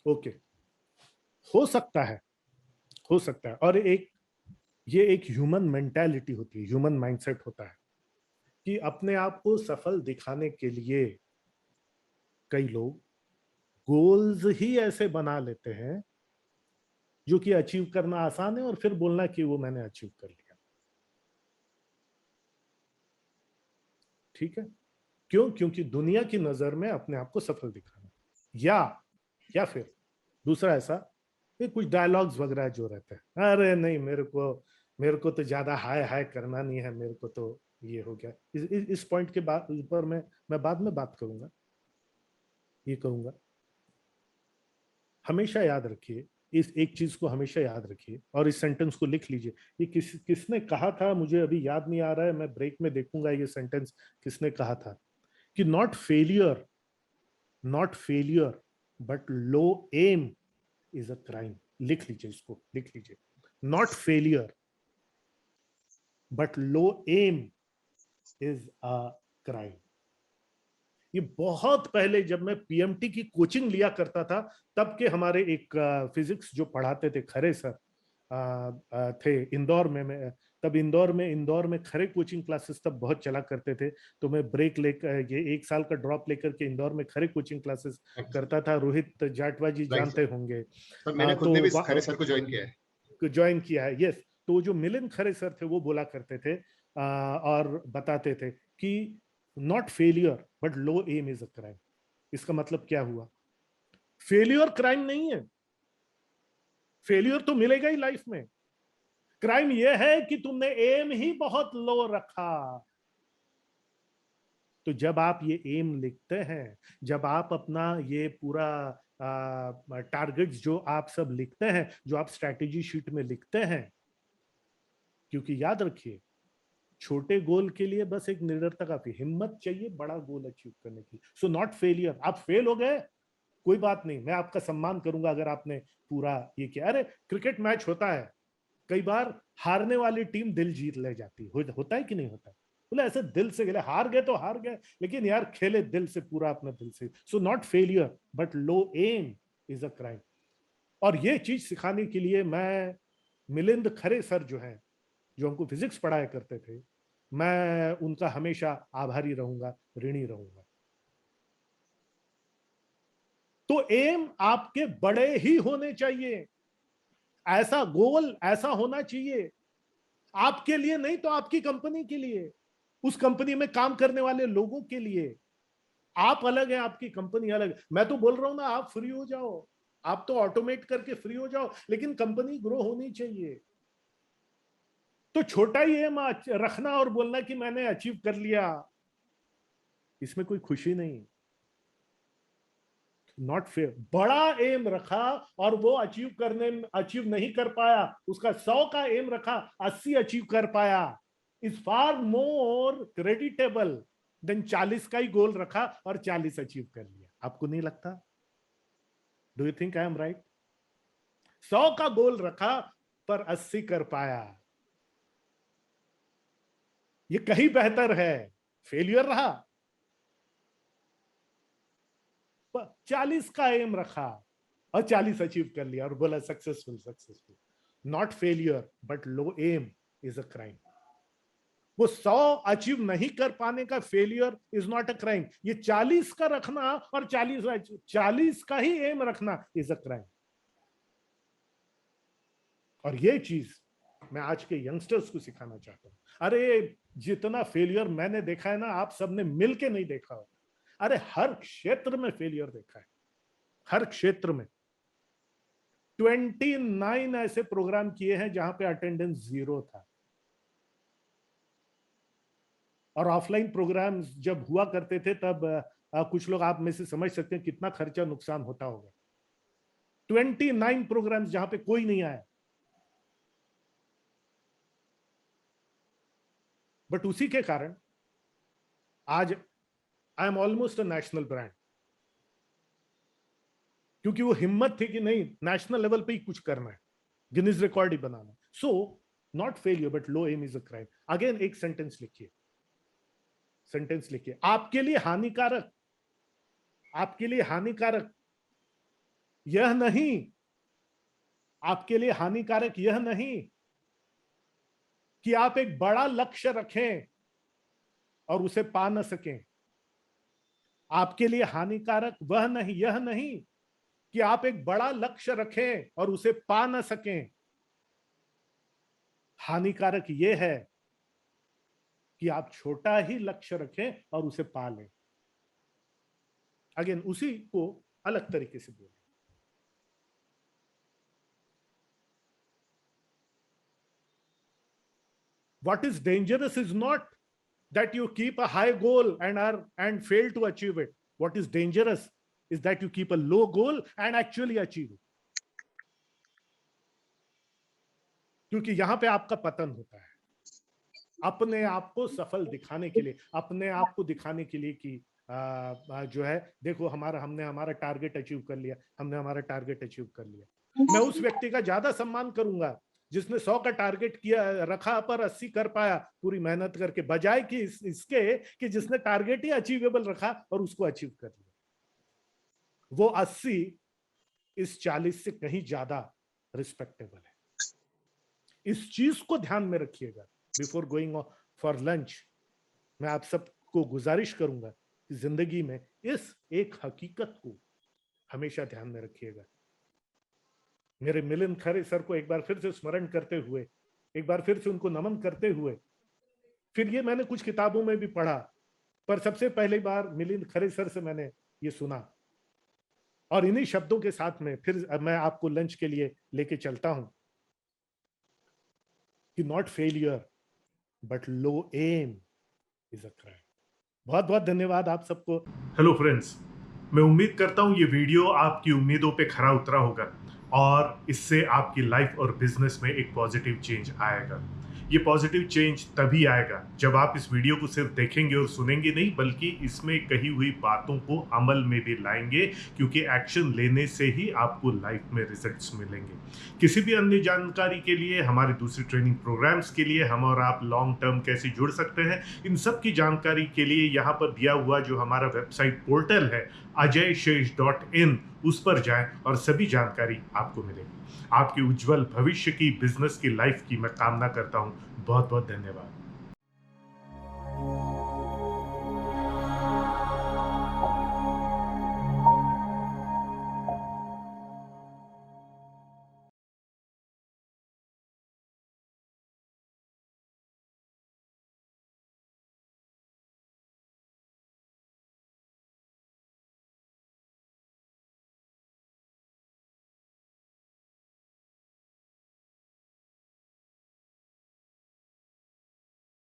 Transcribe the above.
Okay, हो सकता है, हो सकता है। और ये एक ह्यूमन मेंटालिटी होती है, ह्यूमन माइंडसेट होता है कि अपने आप को सफल दिखाने के लिए कई लोग गोल्स ही ऐसे बना लेते हैं जो कि अचीव करना आसान है और फिर बोलना कि वो मैंने अचीव कर लिया। ठीक है, क्यों? क्योंकि दुनिया की नजर में अपने आप को सफल दिखाना, या या फिर दूसरा ऐसा, ये कुछ डायलॉग्स वगैरह जो रहते हैं, अरे नहीं मेरे को तो ज्यादा हाय हाय करना नहीं है, मेरे को तो ये हो गया। इस पॉइंट के बाद ऊपर मैं बाद में बात करूंगा, ये करूंगा। हमेशा याद रखिए, इस एक चीज को हमेशा याद रखिए और इस सेंटेंस को लिख लीजिए। ये किसने कहा था मुझे अभी याद नहीं आ रहा है, मैं ब्रेक में देखूंगा ये सेंटेंस किसने कहा था, कि not failure but low aim is a crime. लिख लीजिए, इसको लिख लीजिए, not failure but low aim is a crime. ये बहुत पहले जब मैं पीएमटी की कोचिंग लिया करता था, तब के हमारे एक फिजिक्स जो पढ़ाते थे, खरे सर थे इंदौर में। मैं तब इंदौर में खरे कोचिंग क्लासेस तब बहुत चला करते थे। तो मैं ब्रेक लेकर, ये एक साल का ड्रॉप लेकर के इंदौर में खरे कोचिंग क्लासेस करता था। रोहित जाटवा जी राइट जानते सर। होंगे। सर मैंने खुद ने भी खरे सर को ज्वाइन किया है। ज्वाइन किया है, यस। तो जो मिलिंद खरे सर थे वो बोला करते थे और बताते थे कि not failure but low aim is a crime. इसका मतलब क्या हुआ? फेलियर क्राइम नहीं है, फेलियर तो मिलेगा ही लाइफ में। क्राइम यह है कि तुमने एम ही बहुत लो रखा। तो जब आप ये एम लिखते हैं, जब आप अपना ये पूरा टारगेट्स जो आप सब लिखते हैं, जो आप स्ट्रैटेजी शीट में लिखते हैं, क्योंकि याद रखिए, छोटे गोल के लिए बस एक निडरता काफी, हिम्मत चाहिए बड़ा गोल अचीव करने की। सो नॉट फेलियर। आप फेल हो गए, कोई बात नहीं, मैं आपका सम्मान करूंगा अगर आपने पूरा ये किया। अरे क्रिकेट मैच होता है, कई बार हारने वाली टीम दिल जीत ले जाती है, होता है कि नहीं होता है? बोले ऐसे दिल से खेले, हार गए तो हार गए, लेकिन यार खेले दिल से, पूरा अपने दिल से। So not failure but low aim is a crime. और ये चीज सिखाने के लिए मैं मिलिंद खरे सर जो हैं, जो हमको फिजिक्स पढ़ाया करते थे, मैं उनका हमेशा आभारी रहूंगा, ऋणी रहूंगा। तो एम आपके बड़े ही होने चाहिए, ऐसा गोल ऐसा होना चाहिए, आपके लिए नहीं तो आपकी कंपनी के लिए, उस कंपनी में काम करने वाले लोगों के लिए। आप अलग है, आपकी कंपनी अलग है। मैं तो बोल रहा हूं ना, आप फ्री हो जाओ, आप तो ऑटोमेट करके फ्री हो जाओ, लेकिन कंपनी ग्रो होनी चाहिए। तो छोटा ही एम रखना और बोलना कि मैंने अचीव कर लिया, इसमें कोई खुशी नहीं। Not fair. बड़ा एम रखा और वो अचीव नहीं कर पाया, उसका 100 का एम रखा, 80 अचीव कर पाया, is far more creditable than 40 का ही गोल रखा और 40 अचीव कर लिया। आपको नहीं लगता? Do you think I am right? 100 का गोल रखा पर 80 कर पाया, ये कहीं बेहतर है। फेलियर रहा, 40 का एम रखा और 40 अचीव कर लिया और बोला successful successful. Not failure but low aim is a crime. वो 100 अचीव नहीं कर पाने का failure is not a crime, ये 40 का रखना और 40 का ही एम रखना इज अ क्राइम। और ये चीज मैं आज के यंगस्टर्स को सिखाना चाहता हूं। अरे जितना फेलियर मैंने देखा है ना, आप सबने मिलके नहीं देखा होगा। अरे हर क्षेत्र में फेलियर देखा है, हर क्षेत्र में। 29 ऐसे प्रोग्राम किए हैं जहां पे अटेंडेंस 0 था। और ऑफलाइन प्रोग्राम जब हुआ करते थे तब कुछ लोग आप में से समझ सकते हैं कितना खर्चा नुकसान होता होगा। 29 प्रोग्राम्स जहां पे कोई नहीं आया, बट उसी के कारण आज I am almost a national brand, क्योंकि वो हिम्मत थी कि नहीं, नेशनल लेवल पे ही कुछ करना है, गिनीज रिकॉर्ड ही बनाना। So not failure but low aim is a crime. Again एक सेंटेंस लिखिए, सेंटेंस लिखिए, आपके लिए हानिकारक, आपके लिए हानिकारक यह नहीं, आपके लिए हानिकारक यह नहीं कि आप एक बड़ा लक्ष्य रखें और उसे पा न सकें। आपके लिए हानिकारक वह नहीं, यह नहीं कि आप एक बड़ा लक्ष्य रखें और उसे पा न सकें। हानिकारक यह है कि आप छोटा ही लक्ष्य रखें और उसे पा लें। अगेन उसी को अलग तरीके से बोलें। What is dangerous is not that you keep a high goal and fail to achieve it. What is dangerous is that you keep a low goal and actually achieve it. क्योंकि यहां पे आपका पतन होता है। अपने आप को सफल दिखाने के लिए, अपने आप को दिखाने के लिए कि जो है देखो हमने हमारा टारगेट अचीव कर लिया, हमने हमारा टारगेट अचीव कर लिया। मैं उस व्यक्ति का ज्यादा सम्मान करूंगा जिसने 100 का टारगेट किया रखा पर 80 कर पाया पूरी मेहनत करके, बजाय कि इसके कि जिसने टारगेट ही अचीवेबल रखा और उसको अचीव कर लिया। वो 80 इस 40 से कहीं ज्यादा रिस्पेक्टेबल है। इस चीज को ध्यान में रखिएगा। बिफोर गोइंग फॉर लंच मैं आप सबको गुजारिश करूंगा कि जिंदगी में इस एक हकीकत को हमेशा ध्यान में रखिएगा। मेरे मिलिंद खरे सर को एक बार फिर से स्मरण करते हुए, एक बार फिर से उनको नमन करते हुए, फिर ये मैंने कुछ किताबों में भी पढ़ा, पर सबसे पहली बार मिलिंद खरे सर से मैंने ये सुना। और इन्हीं शब्दों के साथ में फिर मैं आपको लंच के लिए लेके चलता हूं कि not failure but low aim is a crime. बहुत बहुत धन्यवाद आप सबको। हेलो फ्रेंड्स, मैं उम्मीद करता हूं ये वीडियो आपकी उम्मीदों पे खरा उतरा होगा और इससे आपकी लाइफ और बिजनेस में एक पॉजिटिव चेंज आएगा। ये पॉजिटिव चेंज तभी आएगा जब आप इस वीडियो को सिर्फ देखेंगे और सुनेंगे नहीं, बल्कि इसमें कही हुई बातों को अमल में भी लाएंगे, क्योंकि एक्शन लेने से ही आपको लाइफ में रिजल्ट्स मिलेंगे। किसी भी अन्य जानकारी के लिए, हमारे दूसरे ट्रेनिंग प्रोग्राम्स के लिए हम और आप लॉन्ग टर्म कैसे जुड़ सकते हैं, इन सब की जानकारी के लिए यहाँ पर दिया हुआ जो हमारा वेबसाइट पोर्टल है ajayshesh.in, उस पर जाएं और सभी जानकारी आपको मिलेगी। आपके उज्जवल भविष्य की, बिजनेस की, लाइफ की मैं कामना करता हूं। बहुत बहुत धन्यवाद।